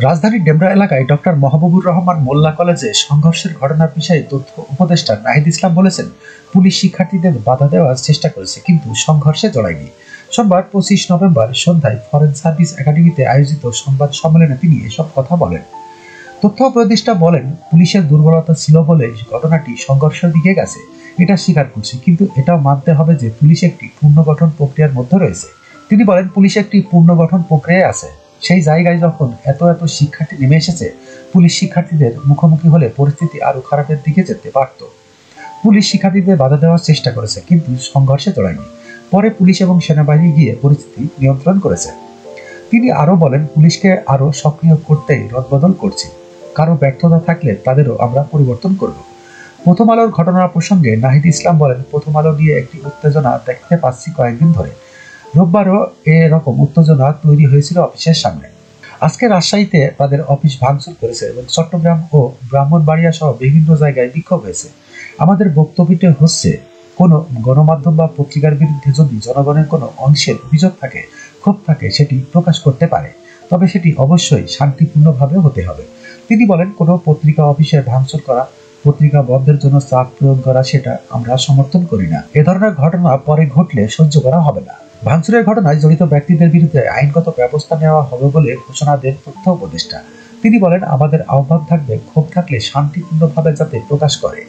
রাজধানীর ডেমরা এলাকায় ডক্টর মাহবুবুর রহমান মোল্লা কলেজে সংঘর্ষের ঘটনার বিষয়ে তথ্য উপদেষ্টা নাহিদ ইসলাম বলেছেন, পুলিশ শিক্ষার্থীদের বাধা দেওয়ার চেষ্টা করেছে কিন্তু সংঘর্ষে জড়ায়নি। সোমবার 25 নভেম্বর সন্ধ্যায় ফরেন সার্ভিস একাডেমিতে আয়োজিত সংবাদ সম্মেলনে তিনি এসব কথা বলেন। তথ্য উপদেষ্টা বলেন, পুলিশের দুর্বলতা ছিল বলে ঘটনাটি সংঘর্ষের দিকে গেছে, এটা স্বীকার করছি, কিন্তু এটাও মানতে হবে যে পুলিশ একটি পুনর্গঠন প্রক্রিয়ার মধ্যে রয়েছে। তিনি বলেন, পুলিশ একটি পুনর্গঠন প্রক্রিয়ায় আছে। সেই জায়গায় যখন এত শিক্ষার্থী নেমে এসেছে, পুলিশ শিক্ষার্থীদের মুখোমুখি হলে পরিস্থিতি আরো খারাপের দিকে যেতে পারত। পুলিশ শিক্ষার্থীদের বাধা দেওয়ার চেষ্টা করেছে কিন্তু সংঘর্ষে জড়ায়নি। পরে পুলিশ এবং সেনাবাহিনী গিয়ে পরিস্থিতি নিয়ন্ত্রণ করেছে। তিনি আরো বলেন, পুলিশকে আরো সক্রিয় করতেই রদবদল করছি। কারো ব্যর্থতা থাকলে তাদেরও আমরা পরিবর্তন করব। প্রথম আলোর ঘটনা প্রসঙ্গে নাহিদ ইসলাম বলেন, প্রথম আলো নিয়ে একটি উত্তেজনা দেখতে পাচ্ছি কয়েকদিন ধরে। রোববারও এরকম উত্তেজনা তৈরি হয়েছিল অফিসের সামনে। আজকে রাজশাহীতে তাদের অফিস ভাঙচুর করেছে এবং চট্টগ্রাম ও ব্রাহ্মণবাড়িয়া সহ বিভিন্ন জায়গায় বিক্ষোভ হয়েছে। আমাদের বক্তব্যটি হচ্ছে, কোনো গণমাধ্যম বা পত্রিকার বিরুদ্ধে যদি জনগণের কোনো অংশের অভিযোগ থাকে, ক্ষোভ থাকে, সেটি প্রকাশ করতে পারে, তবে সেটি অবশ্যই শান্তিপূর্ণভাবে হতে হবে। তিনি বলেন, কোনো পত্রিকা অফিসে ভাঙচুর করা, পত্রিকা বন্ধের জন্য চাপ প্রয়োগ করা, সেটা আমরা সমর্থন করি না। এ ধরনের ঘটনা পরে ঘটলে সহ্য করা হবে না। ভাঙচুরের ঘটনায় জড়িত ব্যক্তিদের বিরুদ্ধে আইনগত ব্যবস্থা নেওয়া হবে বলে ঘোষণা দেন তথ্য উপদেষ্টা। তিনি বলেন, আমাদের আহ্বান থাকবে, ক্ষোভ থাকলে শান্তিপূর্ণভাবে যাতে প্রকাশ করে।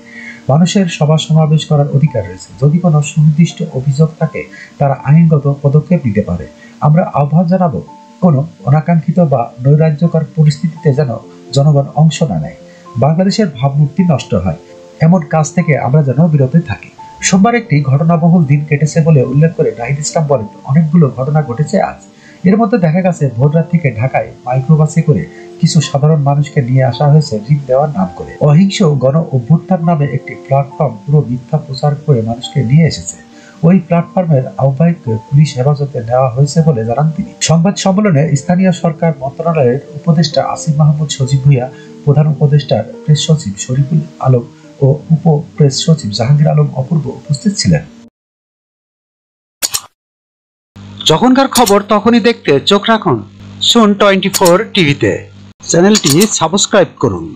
মানুষের সভা সমাবেশ করার অধিকার রয়েছে। যদি কোনো সুনির্দিষ্ট অভিযোগ থাকে, তারা আইনগত পদক্ষেপ নিতে পারে। আমরা আহ্বান জানাবো, কোনো অনাকাঙ্ক্ষিত বা নৈরাজ্যকর পরিস্থিতিতে যেন জনগণ অংশ না নেয়, বাংলাদেশের ভাবমূর্তি নষ্ট হয়, এমন কাজ থেকে আমরা যেন বিরত থাকি। সোমবার একটি ঘটনাবহুল দিন কেটেছে বলে উল্লেখ করে নাহিদ ইসলাম বলেন, অনেকগুলো ঘটনা ঘটেছে আজ। এর মধ্যে দেখা গেছে, ভোররাত থেকে ঢাকায় মাইক্রোবাসে করে কিছু সাধারণ মানুষকে নিয়ে আসা হয়েছে ঋণ দেওয়ার নাম করে। অহিংস গণ অভ্যুত্থান নামে একটি প্ল্যাটফর্ম পুরো মিথ্যা প্রচার করে মানুষকে নিয়ে এসেছে। ওই প্ল্যাটফর্মের আহ্বায়ককে পুলিশ হেফাজতে নেওয়া হয়েছে বলে জানান তিনি। সংবাদ সম্মেলনে স্থানীয় সরকার মন্ত্রণালয়ের উপদেষ্টা আসিফ মাহমুদ সজীব ভুঁইয়া, প্রধান উপদেষ্টার প্রেস সচিব শরীফুল আলম ও উপ প্রেস সচিব জাহাঙ্গীর আলম অপূর্ব উপস্থিত ছিলেন। যখনকার খবর তখনই দেখতে চোখ রাখুন সুন 24 টিভিতে। চ্যানেলটি সাবস্ক্রাইব করুন।